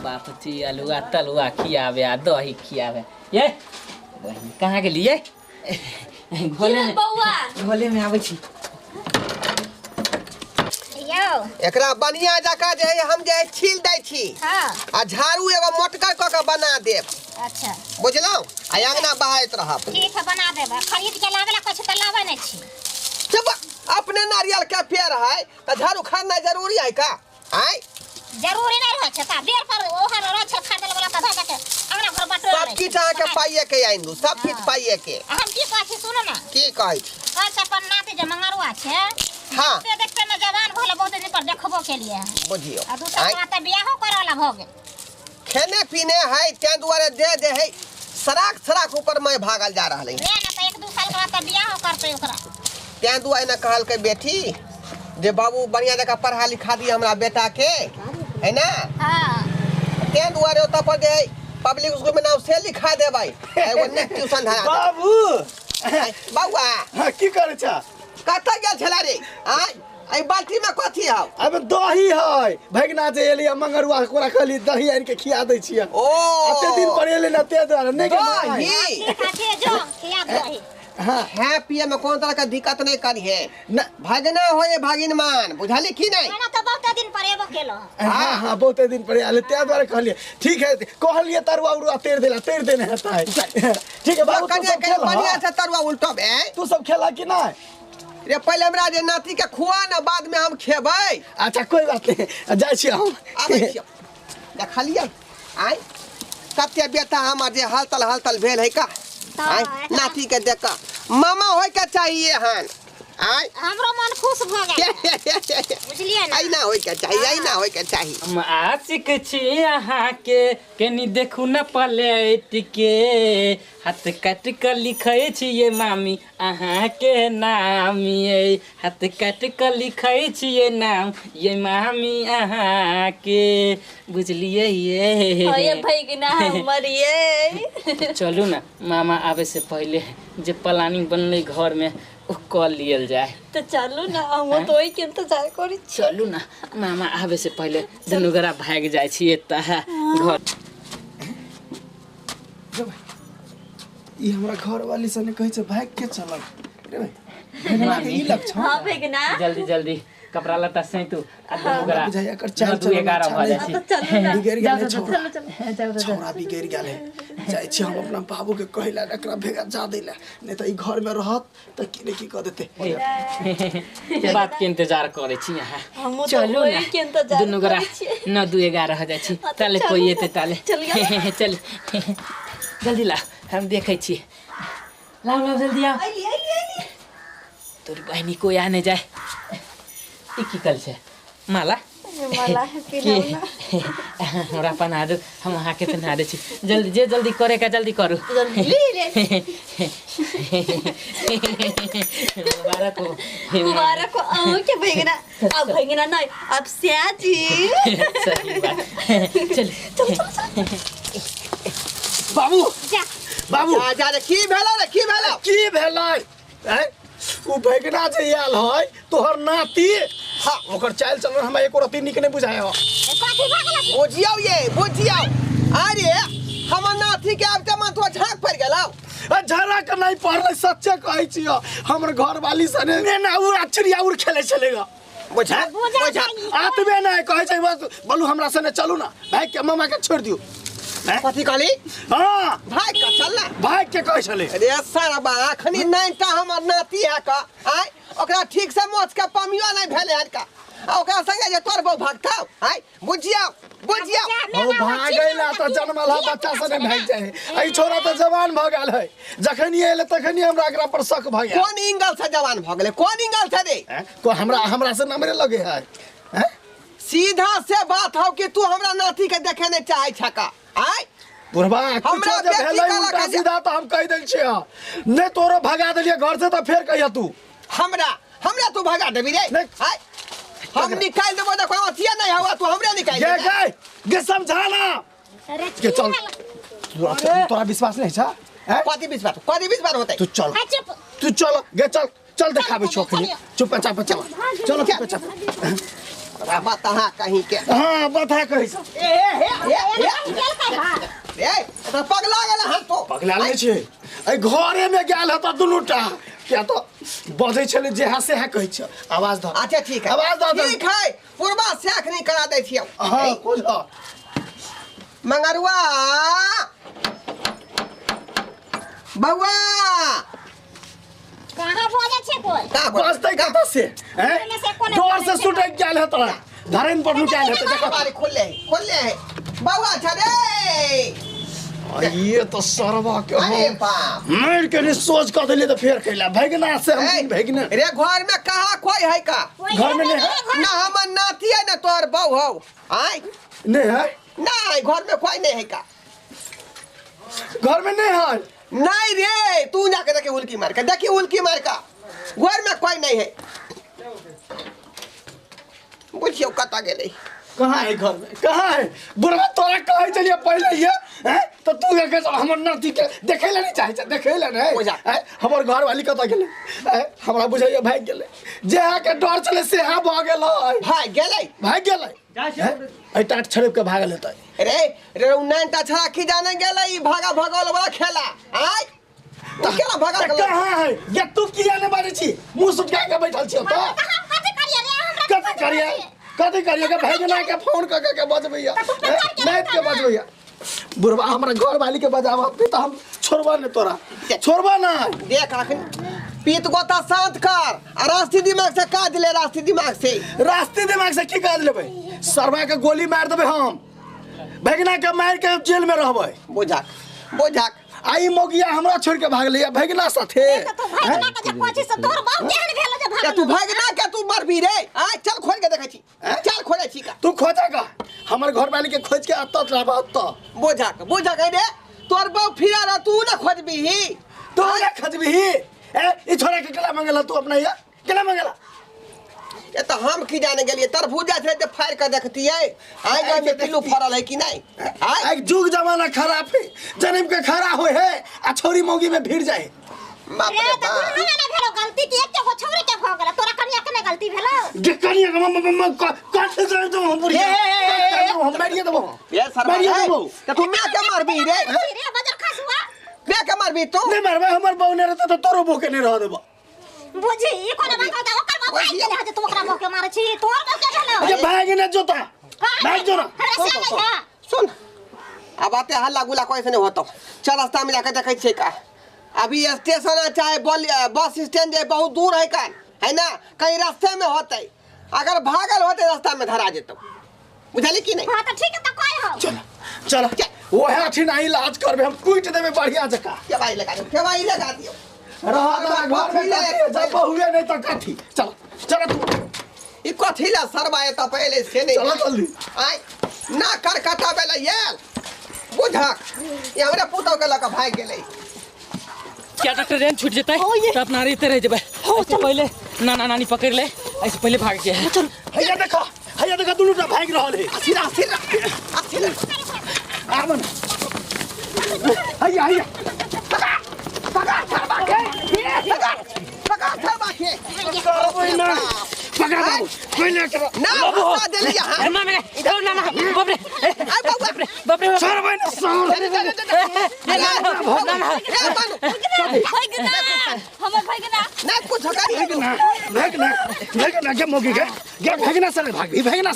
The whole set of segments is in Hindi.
बापची अलुआ तलुआ खियावे आ दही खियावे। ये बहन कहाँ गेली ये? घोले में आबै छी। एकरा बनिया जका जे हम जे छील दै छी आ झाड़ू एगो मोटका क के बना देब। अच्छा बुझलौ? आ अंगना बहाइत रहब। ठीक है बना देब। खरीद के लावेला कुछ त लावे नै छी। जब अपने नारियल के पेड़ है त झाड़ू खरना जरूरी है का? आय जरूरी नहीं रह छ त बेर पर ओहर रछ खरीदल वाला त धक के अंगना घर बटोर सब किछ के पाइए के आइंदू सब किछ पाइए के। हम की कहै छी सुनो ना। की कहै छी? कल से अपन नाती जे मंगरुआ छे हां से देखते न जवान भले बहुत दिन पर देखबो के लिए बुझियो। आ दूसरा बात बियाहो करला भ गेल। खेने पीने है ते दुआरे दे है सराक ऊपर में भागल जा रहले। रे ना त 1-2 साल के बाद त बियाहो करते ओकरा। ते दुआरे न कहल के बेटी जे बाबू बढ़िया जगह पढ़ा लिखा दी हमरा बेटा के है ना। हां ते दुआरे ओत पर जे पब्लिक स्कूल में नाम से लिखा दे भाई एगो ने ट्यूशन धरा बाबू बाबूआ हां की करे छ? कत गेल छला रे? आय आई बाल्टी में कथी हौ? अब दही है भगना जे एलिया मंगरुआ कोरा खली दही आन के खिया दै छियै। ओ अते दिन पर एले न ते द्वारा नहीं के दही खाते जो खिया दही। हां है पिए में कोन तरह का दिक्कत नहीं करी है न भगना होए भागिनमान बुझाली की नहीं? ना त बहुत दिन पर एबो केलो। हां हां बहुत दिन पर आले ते द्वारा कहलिए ठीक है कहलिए तरुआ उरुआ तेर देने हता है। ठीक है बाबू कने के बढ़िया से तरुआ उल्टो बे तू सब खेला कि नहीं? रे पहले हमरा जे नाती के खुआ ना बाद में हम खेबै। अच्छा कोई बात नहीं जाय छी हम आबै छी देखलिए आय कते बेटा हमर जे हलतल भेल है का आय नाती के देख मामा होय के चाहिए हन आय हमरो मन खुश भ गेल बुझलिए ना। आई ना होय के चाहिए आई ना होय के चाहिए। हम आशिक छी अहाँ के केनी देखू न पलेट के हाथ काट के लिखे छी ये मामी अहाँ के नाम ये हाथ काट के लिखे छी ये नाम ये मामी अहाँ के बुझलिए ये ओए भैगना हमर ये। चलू ना मामा आवे से पहले जे प्लानिंग बनले घर में ओ क लियल जाए। तो चलू ना हम तो ओई के इंतजार करी छी। चलू ना मामा आवे से पहले दुनू गोरा भाग जाय छी एता घर। ई हमरा घर वाली सने कहै छै भाग के चलब रे भाई भगना के ई लग छ। हां भैगना जल्दी जल्दी कपड़ा लत्ता सैतू आ दुनू गोरा बुझाइया कर चल 11 हो जाय छी। तो चलू ना बिगड़ गेल चलो छोरा बिगड़ गेल है जाय छी हम अपना बाबू के कहला एकरा भेगा जा देला नहीं त ई घर में रहत त की की क देते। ये बात के इंतजार करे छी यहां। हम चलू तो ना ओई के इंतजार दुनू गोरा करी छी। 9-2-11 हो जाय छी। ताले कोई एते ताले चल जल्दी ला हम देखै छी। लाओ जल्दी आओ। तोरी बहनी कोई आने जाए ई की कल छे माला माला पिलाऊ ना हमरा पना दो हम वहां के पना दे छी। जल्दी जे जल्दी करे का जल्दी करू। मुबारक हो आओ के भैगना अब भैगना नहीं अब सियाजी। सही बात चल बाबू बाबू जा रे की भेलो की भेलै हैं उ भगना जे आयल है तोहर नाती हां ओकर चाल चलन हमरा एको रति निक नहीं बुझाय हो। बुझियो अरे हमर नाती के अब मन तो झांक पड़ गेलौ। झरा के नहीं पड़ले सच्चे कहै छी हमर घर वाली सने ने ना उ चिड़िया उड़ खेले चलेगा बुझा आतबे नहीं कहै छै बोलू हमरा सने चलू ना भाई के मामा के छोड़ दियो। कथी कहली? हां भाई का चलना भाई के कहै छले अरे सारा बा अखनी नैटा हमर नाती है का आय ओकरा ठीक से मोच के पमियो नहीं भेले हन का ओकरा संगे जे तोर बौ भागता आय बुझियो ओ भागैला त जन्मला बच्चा सने भाग जाए आई छोरा त जवान भ गेल है जखनी एले तखनी हमरा एकरा पर शक भ गेल। कोन इंगल से जवान भ गेले कोन इंगल से रे? को हमरा से नंबरे लगे है हैं सीधा से बात हो कि तू हमरा नाती के देखे नहीं चाहे छका आय बुढ़वा कुछ जे भेलै उल्टा सीधा त हम कह देल छियै ने तोरो भगा देलिए घर से त फेर कहिया तू हमरा तू भगा देबी रे आय हम निकाल देबो त कोई अथिया नहीं होगा तू हमरे निकाल दे गे समझा ना के चल तोरा विश्वास नहीं छ हैं कथि विश्वास होतै तू चल गे चल देखाबे छोकरी चुपचाप चल चलो चुपचाप बता कहीं के हां बता कहि ए तो पगला गेल हन तो पगला ले छे ए घरे में गेल हत दुनुटा क्या तो बजे छले जे से है कहै छ आवाज द अच्छा ठीक है आवाज द ठीक है पूर्वा सेख नहीं करा दै छियै हां खोल मंगरुआ बउआ कहाँ भोजे छे कोई का बजतै कत से हैं डोर से सुटै गेल हत धरन पर लुटा ले देखो बारी खोले है बउआ छ रे ये तो सरवा के अरे बाप मार के ने सोच क देले तो फेर कैला भगना से हम भगना रे घर में कहा कोई है का घर में नहीं ना हमर नाती है ना तोर बहू हो आय नहीं है नहीं घर में कोई नहीं है का घर में नहीं है नहीं रे तू जाके देखी उल्की मार का देखी उल्की मार का घर में कोई नहीं है बुझियो कता गेले कहाँ है घर में कहाँ है बुढ़वा तोरा कहे चलिए पहले ये हैं तो तू के हमर नाती के देखे ले नहीं चाहे देखे ले नहीं हैं हमर घर वाली कता गेले हैं हमरा बुझाइए भाग गेले जे के डर चले से हा भाग गेले भाग गेले ए टाट छड़प के भाग लेता रे रे उन्नता छड़ा की जाने गेले ई भागा भगल वाला खेला आय तू केना भागा कहाँ है ये तू किया ने बारे छी मुंह सुटका के बैठल छी तो कथी करिए के भगना के फोन के बजबैया नाइट के बजबैया बुढ़वा हमरा घर वाली के बजावा तो हम छोड़बा ने तोरा छोड़बा ना देख अखन पीत गोता शांत कर रास्ते दिमाग से काज ले रास्ते दिमाग से की काज लेबै सरवा के गोली मार देबै हम भगना के मार के जेल में रहबै बुझा आई मोगिया हमरा छोड़ के भाग लिया भगना साथे तो भगना के जे कोची से तोर बाप केहन भेल जे भाग तू भगना के तू मरबी रे आ चल खोल के देखै छी चल खोले छी का तू खोजेगा हमर घर वाली के खोज के अत्त रहबा अत्त बुझा के रे तोर बाप फिरा रह तू ना खोजबी तू ना खोजबी ए छोरा के केला मंगला तू अपना ये केला मंगला ये तो हम की जाने गेलिए तरबूजा से तो फाड़ कर देखती है आए गए में पिल्लू फरल है कि नहीं आए जुग जमाना खराब है जन्म के खरा होए है आ छोरी मोगी में भीड़ जाए बाप रे तो दुनु ने भेलो गलती की एक को छोरी के भ गेल तोरा कनिया के गलती भेलो जे कनिया के मम्मा काट से तो हम बुढ़िया हम मारिए देबो ये सर मारिए देबो तो तू मैं के मारबी रे बजर खसुआ मैं के मारबी तू नहीं मारबे हमर बहू ने रहता तो तोरो बहू के नहीं रह देबो बुझी ई कोन बात होता ओकर बाप आई गेले हजे तू ओकरा भोके मारे छी तोर बाप के भेलो अरे भाग ने जोता भाग जो ना सुन अब आते हल्ला गुला कोई से नहीं होता चल रास्ता में जाकर देखै छै का अभी स्टेशन चाहे बस स्टैंड है बहुत दूर है का है ना कहीं रास्ते में होते अगर भागल होते रास्ता में धरा जेतो बुझली कि नहीं हां तो ठीक है तो कोई हो चल वो है अठी नहीं इलाज करबे हम कुइट देबे बढ़िया जका केवाई लगा दियो रहा घर में जब हुए नहीं तो कथी चल तू ई कथी ला सरवाए तो पहले से नहीं चलो जल्दी आय ना कर कटा बेला येल बुझा ये हमरा पुतौ के लका भाग गेलै क्या डॉक्टर रेन छूट जेतै तो अपना रहते रह जेबै ऐसे पहले नाना नानी पकड़ ले ऐसे पहले भाग जाए चल हैया देखा दुनु भाग रहल है सीधा आमन हैया पका छरबा के करबै ना पकड़ बाबू कोई ले कर ना पका देली हां मामे इधर ना बाप रे बाप रे छरबै ना हमर भगना ना कुछ करी भगना के मोगी के भगना से भगना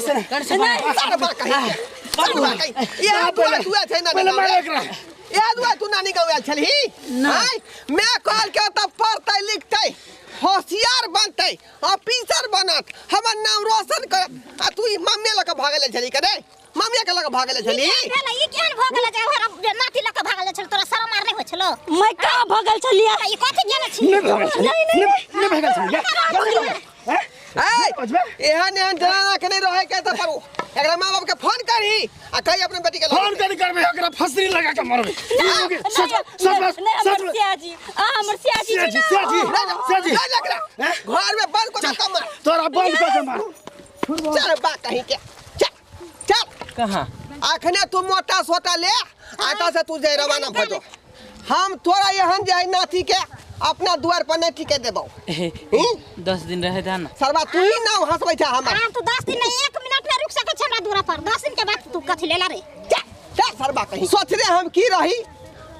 से सरबा कहीं ये दुआ थे ना पहले मार एकरा याद हुआ तू नानी गाँव आयल छलही मैं कहल के तब पढ़ते लिखते होशियार बनते ऑफिसर बनत हमर नाम रोशन करत आ तू मम्मी लक भागले छली करे मम्मी के लक भागले छली ई केहन भगल जे हमरा नाती लक भागल छल तोरा शरम मार नहीं हो छलो मैं का भगल छलिया ई कथि केने छी नहीं भगल छलिया एहन जनाना के नहीं रहे के त करू एकरा मां बाप के फोन करही आ कही अपने बेटी के फोन करबे एकरा फसरी लगा के मारबे हमर सियाजी घर में बंद को कम तोरा बंद कर के मार चल बा कहीं के चल कहां आखने तू मोटा सोटा ले आता से तू जे रवाना भजो हम तोरा यहन जे नाती के अपना द्वार पर नहीं टिके देबो 10 दिन रहे था ना सरवा तू ही ना हंसबै छ हम हां तू 10 दिन नहीं 1 मिनट में रुक सके छ हमरा दूरा पर 10 दिन के बाद तू कथि लेला रे सरबा कहीं सोच रहे हम की रही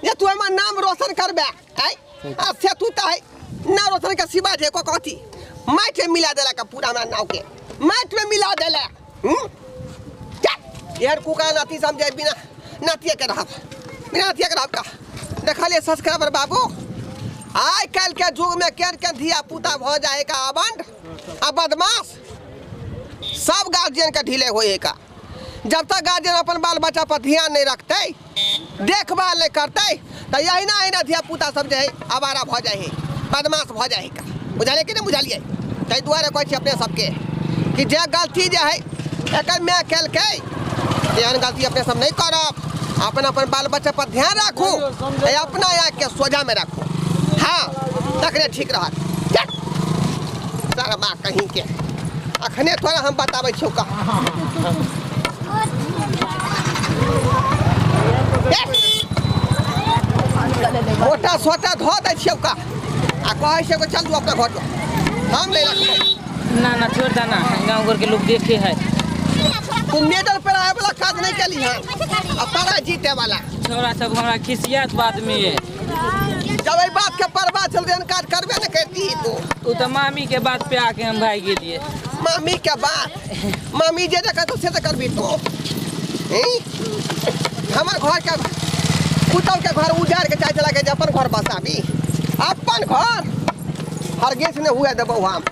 ये तू हमार नाम रोशन करबे आई अब से तू त है ना रोशन के सिवा जे को कथी माटी में मिला देला का पूरा हमरा नाव के माटी में मिला देला यार कुका नाती समझे बिना नातिया के रहा बिना नातिया के रहा का देखलिए सब्सक्राइबर बाबू आइ कल के युग में केन धिया पुता भ जाए का अबंड आ बदमाश सब गार्जियन के ढीले होए का जब तक गार्जियन अपन बाल बच्चा पर ध्यान नहीं रखते देखभाल नहीं करते तो यही ना धिया पुता सब जो है आवारा भ जाए बदमाश भ जाए का बुझाले कि नहीं बुझालिए ताहि दुआरे कहै छी अपने सबके कि जे गलती जो है एक मैं कल के एहन गलती अपने सब नहीं करब अपन अपन बाल बच्चा पर ध्यान रखू अपना आँख के सोझा में रखू हाँ तकरे ठीक रह सारा माँ कहीं के अखने थोड़ा हम बताबै छियौ का मोटा सोटा धो दै छियौ का आ कहै छै चल तू अपना घर हम ले रख ना ना छोड़ देना गाँव घर के लोग देखे है तू मेडल पर आए वाला काज नहीं कली है अब पारा जीते वाला छोरा सब हमरा खिसियात बात में है जब ये बात के परवा चल देन काज करबे न करती तू तो मामी के बात पे आके हम भाई गेलिए मामी के बात मामी जे देखा तो से करबी तो हमार घर के पुतौ के घर उजाड़ के चाहे चला के अपन घर बसाबी अपन घर हर गेस ने हुए देबो हम